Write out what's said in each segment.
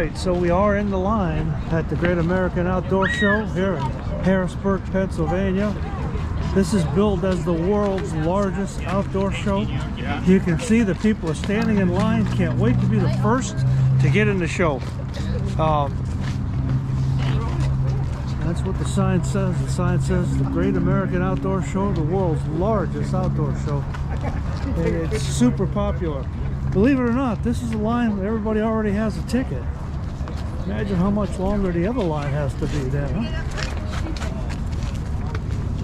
right, so we are in the line at the Great American Outdoor Show here in Harrisburg, Pennsylvania. This is billed as the world's largest outdoor show. You can see the people are standing in line, can't wait to be the first to get in the show. That's what the sign says. The sign says the Great American Outdoor Show, the world's largest outdoor show. And it's super popular. Believe it or not, this is a line where everybody already has a ticket. Imagine how much longer the other line has to be then, huh?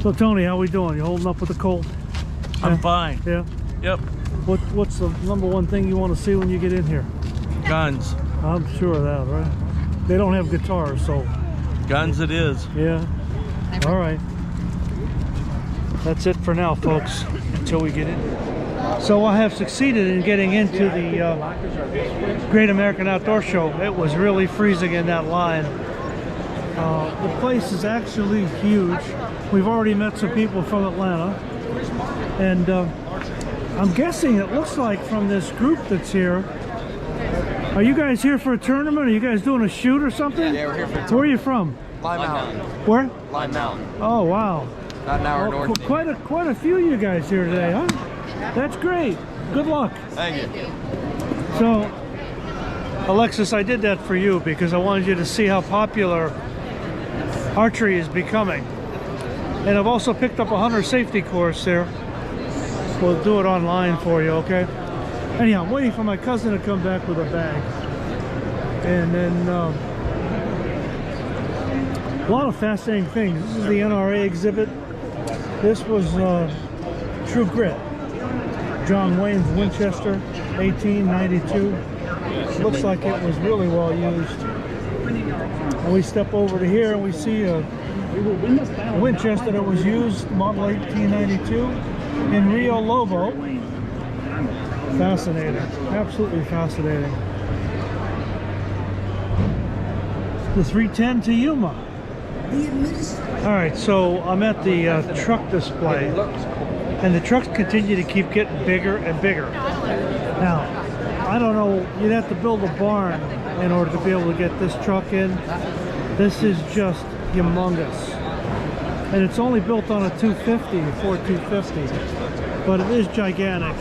So Tony, how we doing? You holding up with the cold? I'm fine. Yeah? Yep. What's the number one thing you want to see when you get in here? Guns. I'm sure of that, right? They don't have guitars, so... Guns it is. Yeah. All right. That's it for now, folks, until we get in. So I have succeeded in getting into the Great American Outdoor Show. It was really freezing in that line. The place is actually huge. We've already met some people from Atlanta. And I'm guessing it looks like from this group that's here. Are you guys here for a tournament? Are you guys doing a shoot or something? Yeah, we're here for a tournament. Where are you from? Lime Mountain. Where? Lime Mountain. Oh, wow. About an hour north. Quite a few of you guys here today, huh? That's great. Good luck. Thank you. So, Alexis, I did that for you because I wanted you to see how popular archery is becoming. And I've also picked up a hunter safety course there. We'll do it online for you, okay? Anyhow, I'm waiting for my cousin to come back with a bag. And then a lot of fascinating things. This is the Nra Exhibit. This was True Grit. John Wayne's Winchester, 1892. Looks like it was really well used. And we step over to here and we see a Winchester that was used, model 1892, in Rio Lobo. Fascinating, absolutely fascinating. The 310 to Yuma. All right, so I'm at the truck display, and the trucks continue to keep getting bigger and bigger. Now, I don't know, you'd have to build a barn in order to be able to get this truck in. This is just humongous. And it's only built on a 250, Ford 250, but it is gigantic.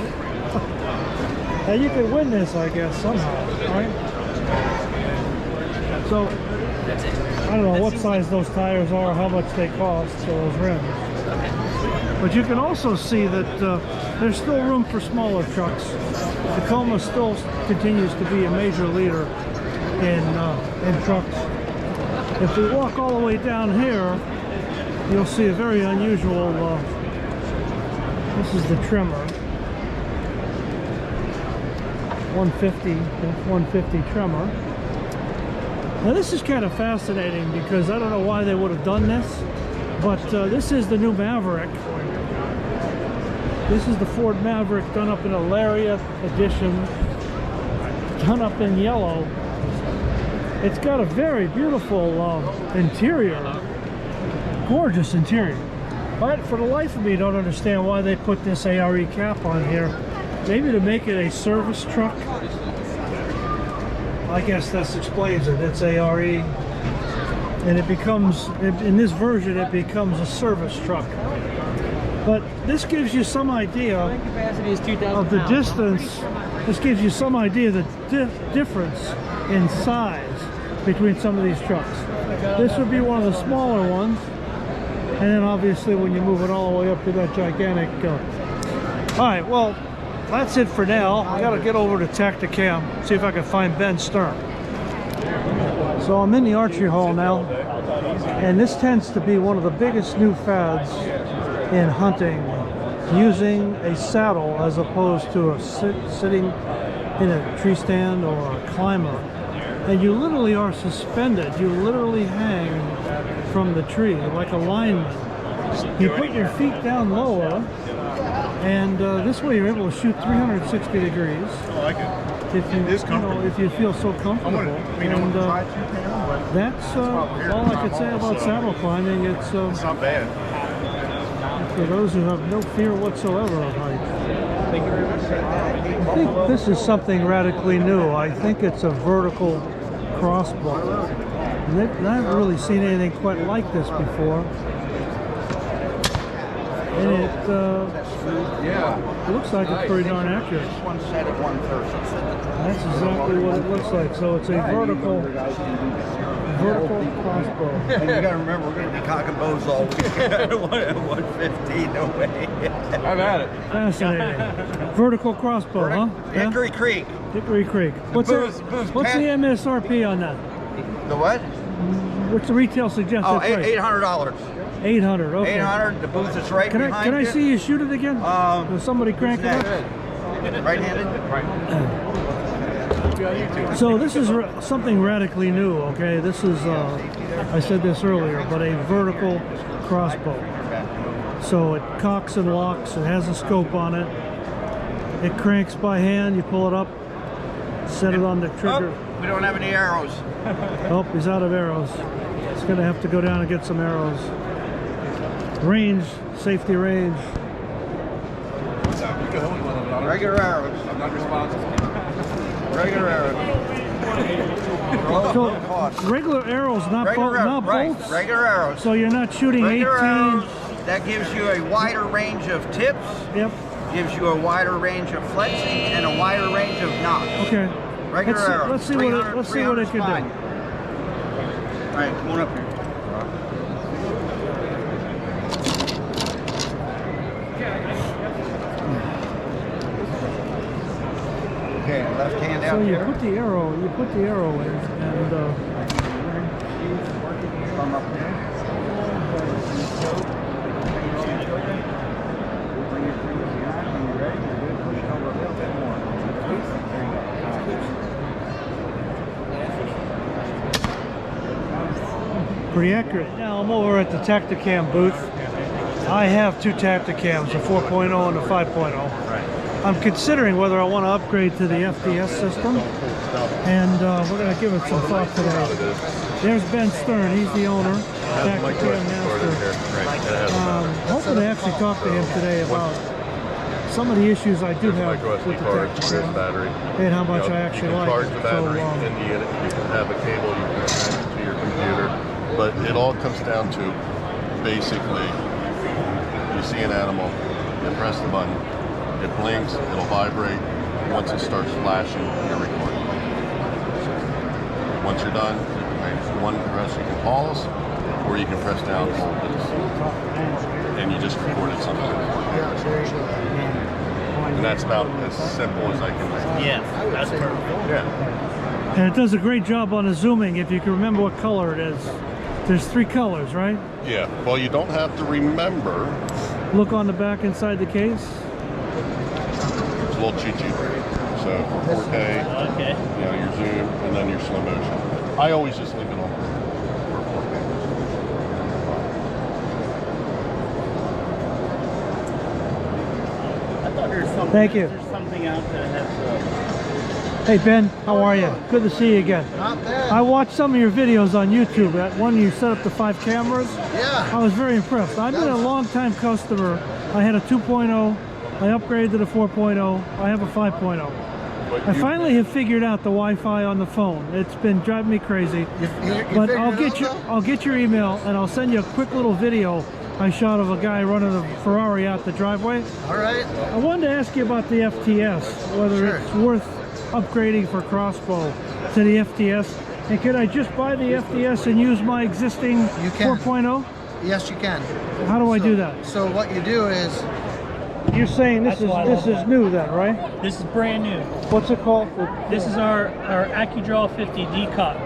Now you could win this, I guess, somehow, right? So, I don't know what size those tires are, how much they cost, so those rims. But you can also see that there's still room for smaller trucks. Tacoma still continues to be a major leader in trucks. If we walk all the way down here, you'll see a very unusual, this is the trimmer. 150 trimmer. Now this is kind of fascinating because I don't know why they would have done this, but this is the new Maverick. This is the Ford Maverick done up in a Lariat edition, done up in yellow. It's got a very beautiful interior, gorgeous interior. But for the life of me, I don't understand why they put this ARE cap on here. Maybe to make it a service truck. I guess that explains it. It's ARE, and it becomes, in this version, it becomes a service truck. But this gives you some idea of the distance. This gives you some idea of the difference in size between some of these trucks. This would be one of the smaller ones, and then obviously when you move it all the way up to that gigantic. All right, well, that's it for now. I gotta get over to Tacticam, see if I can find Ben Stern. So I'm in the archery hall now, and this tends to be one of the biggest new fads in hunting, using a saddle as opposed to sitting in a tree stand or a climber. And you literally are suspended. You literally hang from the tree like a lineman. You put your feet down lower, and this way you're able to shoot 360 degrees. I like it. If you, if you feel so comfortable. And that's all I could say about saddle climbing. It's not bad. For those who have no fear whatsoever of height. Thank you very much. I think this is something radically new. I think it's a vertical Crossbow. And I haven't really seen anything quite like this before. And it looks like it's pretty darn accurate. One set at 130. That's exactly what it looks like. So it's a vertical crossbow. And you gotta remember, we're gonna be cocking bows all week. 115, no way. I've had it. Fascinating. Vertical crossbow, huh? Yeah? Hickory Creek. Hickory Creek. What's Booze the MSRP on that? The what? What's the retail suggested Oh, price? $800. 800. Okay. 800. The booth is right behind Can I you. see you shoot it again? Will somebody crank it up? Right-handed? Right. So this is something radically new, okay? This is, I said this earlier, but a vertical crossbow. So it cocks and locks, it has a scope on it. It cranks by hand, you pull it up, set it on the trigger. Oh, we don't have any arrows. Oh, he's out of arrows. He's gonna have to go down and get some arrows. Range, safety range. Regular arrows. I'm not responsible. Regular arrows. So, regular arrows, not bolts? Regular arrows. So you're not shooting Regular 18? arrows, that gives you a wider range of tips. Yep. Gives you a wider range of flexing and a wider range of knocks. Okay. Regular arrows. Let's see what it can do. All right, come on up here. Okay, left hand out So you here. put the arrow in, and Thumb up there. Bring your fingers behind when you're ready. You're good. Push it over a little bit more. pretty accurate. Now I'm over at the Tacticam booth. I have two Tacticams, a 4.0 and a 5.0. I'm considering whether I want to upgrade to the FDS system, and we're going to give it some thought today. There's Ben Stern, he's the owner, Tacticam master. Hoping to actually talk to him today about some of the issues I do have with the Tacticam and how much I actually like Charge it. the battery So, in the unit. You can have a cable you can connect to your computer, but it all comes down to basically you see an animal, you press the button, it blinks, it'll vibrate. Once it starts flashing, you're recording. Once you're done, one press you can pause, or you can press down and hold it, and you just recorded something. And that's about as simple as I can make it. Yeah, that's perfect. Yeah. and it does a great job on the zooming, if you can remember what color it is. There's 3 colors, right? Yeah. Well, you don't have to remember. Look on the back inside the case. It's a little cheat sheet. So 4K, Okay. you know, your zoom, and then your slow motion. I always just leave it on for 4K. I thought there was something. Thank you. There's something out that has. Hey Ben, how are you? Good to see you again. Not bad. I watched some of your videos on YouTube. That one you set up the 5 cameras. Yeah. I was very impressed. I've been a long-time customer. I had a 2.0. I upgraded to the 4.0. I have a 5.0. I finally have figured out the Wi-Fi on the phone. It's been driving me crazy. But I'll get your email and I'll send you a quick little video I shot of a guy running a Ferrari out the driveway. All right. I wanted to ask you about the FTS, whether it's worth upgrading for Crossbow to the FTS. And could I just buy the FTS and use my existing You can. 4.0? Yes, you can. How do I do that? So what you do is, You're saying this is new then, right? This is brand new. What's it called? This is our AccuDraw 50 decock.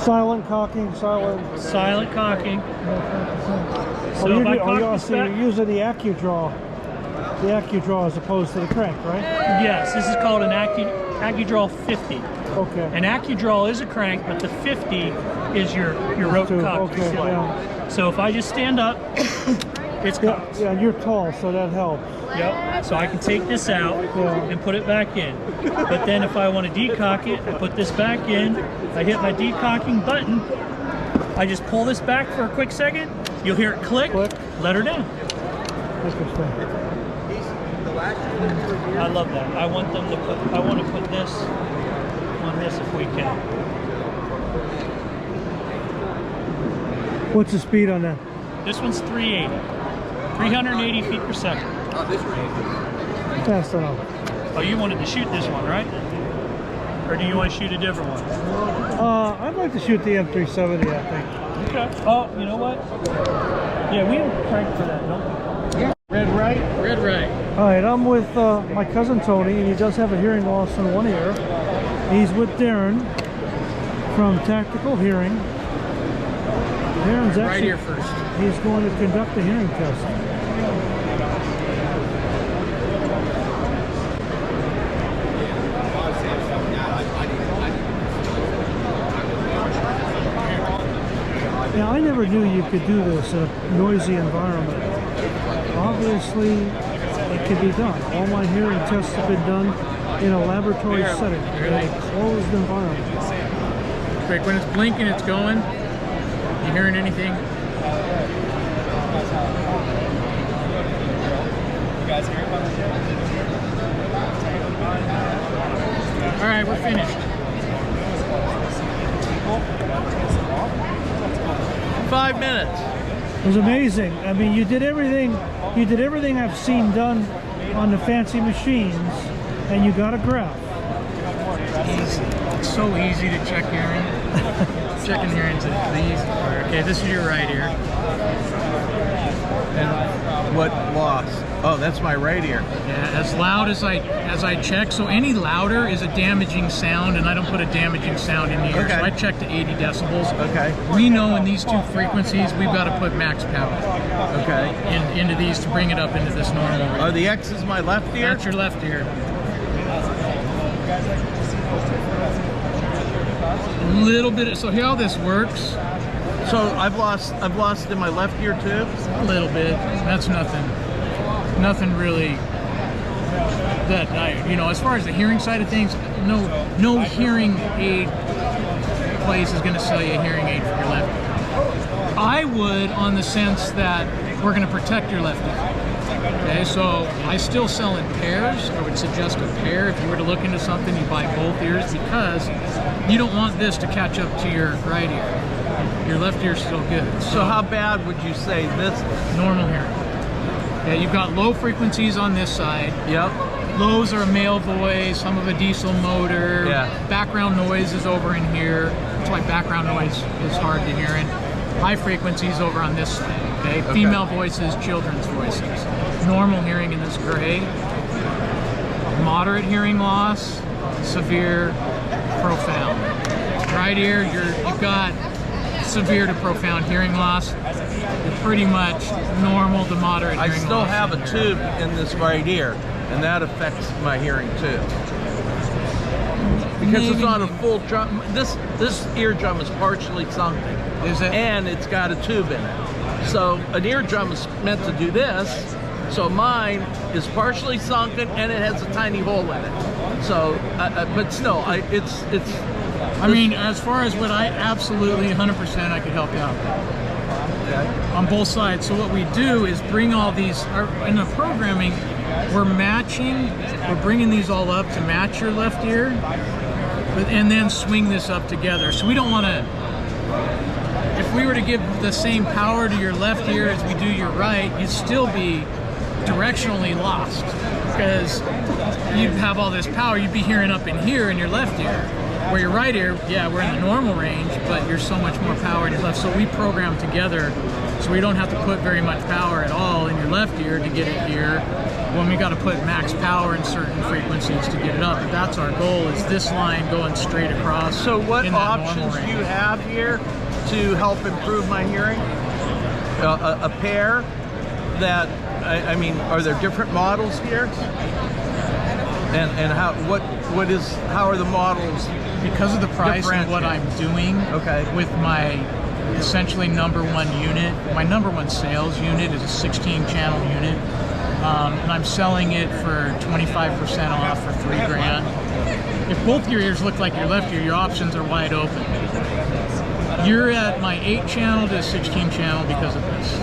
Silent cocking, Silent cocking. So So if I cock this you're back, using the AccuDraw as opposed to the crank, right? yes, this is called an AccuDraw 50. Okay. An AccuDraw is a crank, but the 50 is your rope cock. Okay, yeah. So if I just stand up, it's cocked. Yeah, you're tall, so that helps. Yep. So I can take this out and put it back in. But then if I want to decock it, I put this back in. I hit my decocking button. I just pull this back for a quick second. You'll hear it click. Let her down. Interesting. I love that. I want to put this on this if we can. What's the speed on that? This one's 380. 380 feet per second. Fast enough. Oh, you wanted to shoot this one, right? Or do you want to shoot a different one? I'd like to shoot the M370, I think. Okay. Oh, you know what? Yeah, we have a crank for that, don't we? Yeah. Red right? Red right. All right, I'm with my cousin Tony, and he does have a hearing loss in one ear. He's with Darren from Tactical Hearing. Darren's Right actually, here first. he's going to conduct a hearing test. Now, I never knew you could do this in a noisy environment. Obviously, it can be done. All my hearing tests have been done in a laboratory setting, in a closed environment. Quick, when it's blinking, it's going. You hearing anything? You guys hear about it? All right, we're finished. 5 minutes. It was amazing. I mean, you did everything I've seen done on the fancy machines, and you got a graph. Easy. It's so easy to check hearing. Checking hearing's the easy part. Okay, this is your right ear. And what loss? Oh, that's my right ear. Yeah, as loud as I check. So any louder is a damaging sound, and I don't put a damaging sound in the ear. Okay. So I check to 80 decibels. Okay. We know in these two frequencies we've got to put max power Okay. into these to bring it up into this normal range. Are the X is my left ear? That's your left ear. A little bit. So how this works? So I've lost in my left ear too? A little bit. That's nothing. Nothing really. That as far as the hearing side of things, no hearing aid place is going to sell you a hearing aid for your left ear. I would, on the sense that we're going to protect your left ear. Okay, so I still sell in pairs. I would suggest a pair. If you were to look into something, you buy both ears, because you don't want this to catch up to your right ear. Your left ear's still good. So how bad would you say this? Normal hearing. Yeah, you've got low frequencies on this side. Yep. Lows are a male voice, some of a diesel motor. Yeah. Background noise is over in here. That's why background noise is hard to hear. And high frequencies over on this side. Okay. Female voices, children's voices. Normal hearing in this gray. Moderate hearing loss, severe, profound. Right ear, you've got severe to profound hearing loss. You're pretty much normal to moderate hearing loss. I still have a tube in this right ear, and that affects my hearing too. Because it's not a full drum. This eardrum is partially sunken. Is it? And it's got a tube in it. So an eardrum is meant to do this. So mine is partially sunken and it has a tiny hole in it. So, but still, it's. I mean, as far as what I absolutely 100% I could help you out on both sides. So what we do is bring all these in the programming. We're bringing these all up to match your left ear, and then swing this up together. So we don't want to. If we were to give the same power to your left ear as we do your right, you'd still be directionally lost, because you'd have all this power. You'd be hearing up in here in your left ear. Where your right ear, yeah, we're in the normal range, but you're so much more power in your left. So we program together, so we don't have to put very much power at all in your left ear to get it here, when we got to put max power in certain frequencies to get it up. But that's our goal, is this line going straight across. So what in that options normal do you range. have here to help improve my hearing? A pair that, I mean, are there different models here? And how are the models? Because of the price of what I'm doing with my essentially #1 unit, my #1 sales unit is a 16-channel unit, and I'm selling it for 25% off for $3,000. If both your ears look like your left ear, your options are wide open. You're at my 8-channel to 16-channel because of this,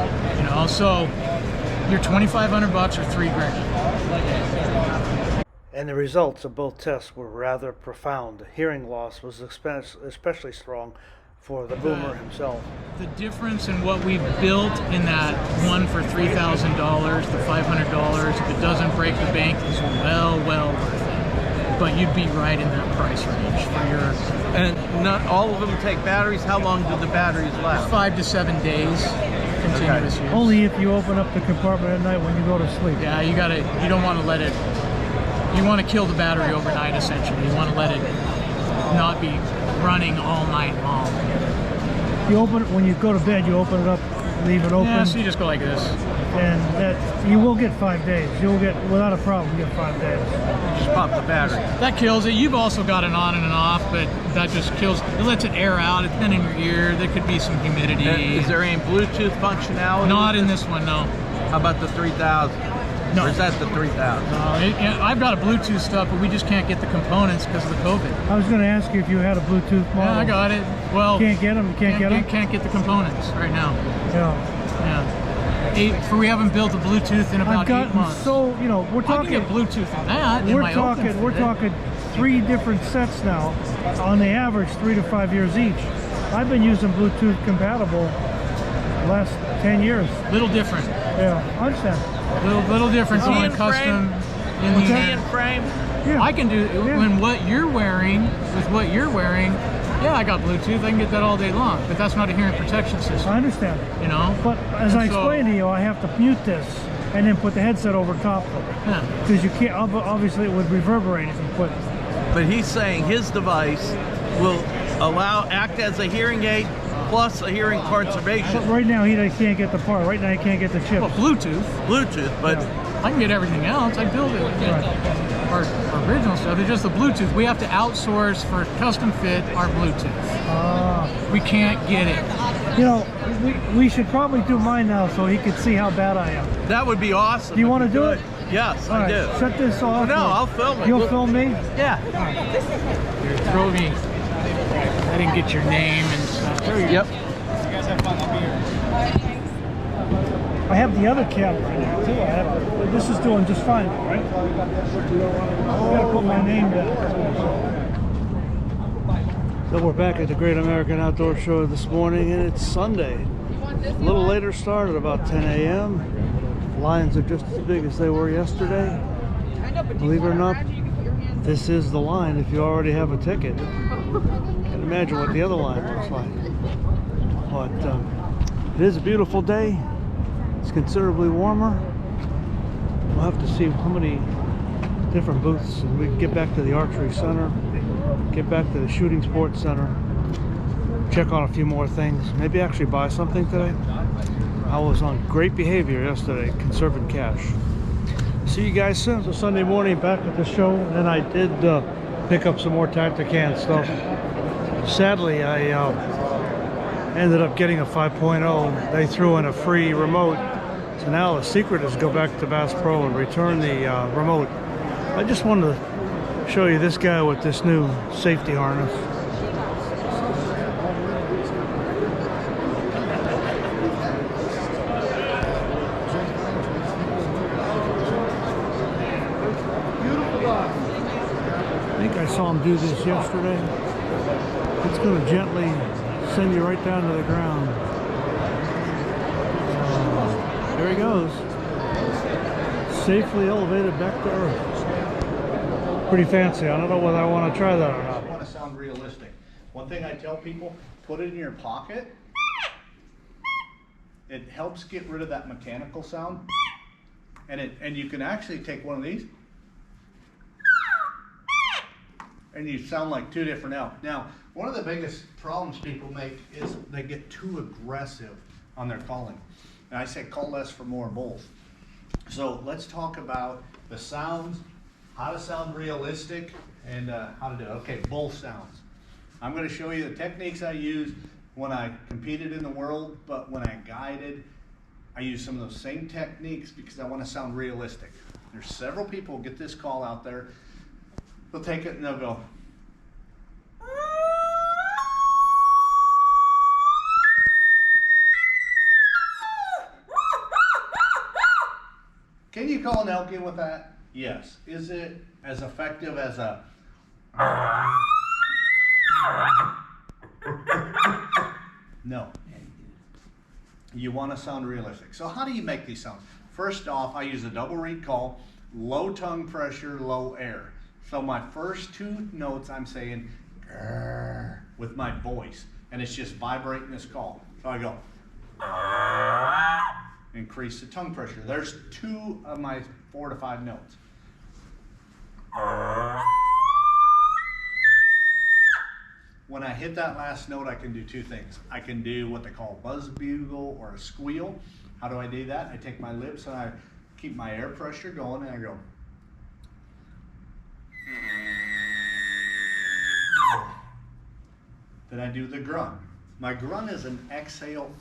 so you're $2,500 or $3,000. and the results of both tests were rather profound. The hearing loss was especially strong for the boomer himself. The difference in what we built in that one for $3,000, the $500, if it doesn't break the bank, is well worth it. But you'd be right in that price range for your. And not all of them take batteries. How long do the batteries last? 5 to 7 days continuous use. Only if you open up the compartment at night when you go to sleep. Yeah, you don't want to let it. You want to kill the battery overnight. Essentially, you want to let it not be running all night long. You open it when you go to bed. You open it up, leave it open. Yeah, so you just go like this. And that you will get 5 days. You'll get, without a problem, you get 5 days. Just pop the battery. That kills it. You've also got an on and an off, but that just kills. It lets it air out. It's been in your ear. There could be some humidity. Is there any Bluetooth functionality? Not in this one, no. How about the 3000? No. Or is that the 3000? I've got a Bluetooth stuff, but we just can't get the components because of the COVID. I was going to ask you if you had a Bluetooth model. Yeah, I got it. Well, Can't get them. You can't get them. Can't get the components right now. Yeah. Yeah. We haven't built a Bluetooth in about I've gotten 8 months. so, you know, we're I can talking. get Bluetooth in that. in We're my open talking. We're fit. talking 3 different sets now. On the average, 3 to 5 years each. I've been using Bluetooth compatible the last 10 years. Little different. Yeah, I understand. Little different from Key a and custom. In What's the that? Hand frame? Yeah. I can do Yeah. when what you're wearing with what you're wearing. Yeah, I got Bluetooth. I can get that all day long, but that's not a hearing protection system. I understand. You know. But as I So- explained to you, I have to mute this and then put the headset over top of it. Yeah. Because you can't, obviously it would reverberate if you put. But he's saying his device will act as a hearing aid plus a hearing conservation But right now he can't get the part. Right now he can't get the chip. Well, Bluetooth. Bluetooth. But I can get everything else. I build it. Our original stuff. It's just the Bluetooth. We have to outsource for custom fit our Bluetooth. We can't get it. You know, we should probably do mine now so he can see how bad I am. that would be awesome. Do you if want to do could. it? Yes, All I right, do. shut this off. No, I'll film it. You'll film me? Yeah. Throw me. I didn't get your name and stuff. Yep. I have the other camera in there too. This is doing just fine, right? I gotta put my name down. So we're back at the Great American Outdoor Show this morning, and it's Sunday. A little later start at about 10 a.m. Lions are just as big as they were yesterday. Believe it or not, this is the line if you already have a ticket. Can't imagine what the other line looks like. But it is a beautiful day. It's considerably warmer. We'll have to see how many different booths, and we can get back to the archery center, get back to the shooting sports center, check on a few more things, maybe actually buy something today. I was on great behavior yesterday, conserving cash. See you guys soon. So Sunday morning back at the show, and I did pick up some more Tactican stuff. Sadly, I ended up getting a 5.0. They threw in a free remote. So now the secret is go back to Bass Pro and return the remote. I just wanted to show you this guy with this new safety harness. I think I saw him do this yesterday. It's going to gently send you right down to the ground. There he goes. Safely elevated back to earth. Pretty fancy. I don't know whether I want to try that or not. I want to sound realistic. One thing I tell people, put it in your pocket. It helps get rid of that mechanical sound. And you can actually take one of these and you sound like two different elk. Now, one of the biggest problems people make is they get too aggressive on their calling. And I say call less for more bulls. So let's talk about the sounds, how to sound realistic, and how to do it. Okay, bull sounds. I'm going to show you the techniques I used when I competed in the world, but when I guided, I use some of those same techniques because I want to sound realistic. There's several people who get this call out there. They'll take it and they'll go. Can you call an elk in with that? Yes. Is it as effective as a... No. You want to sound realistic. So how do you make these sounds? First off, I use a double reed call, low tongue pressure, low air. So my first two notes I'm saying grrr with my voice, and it's just vibrating this call. So I go increase the tongue pressure. There's two of my 4 to 5 notes. When I hit that last note, I can do two things. I can do what they call a buzz bugle or a squeal. How do I do that? I take my lips and I keep my air pressure going, and I go. Then I do the grunt. My grunt is an exhale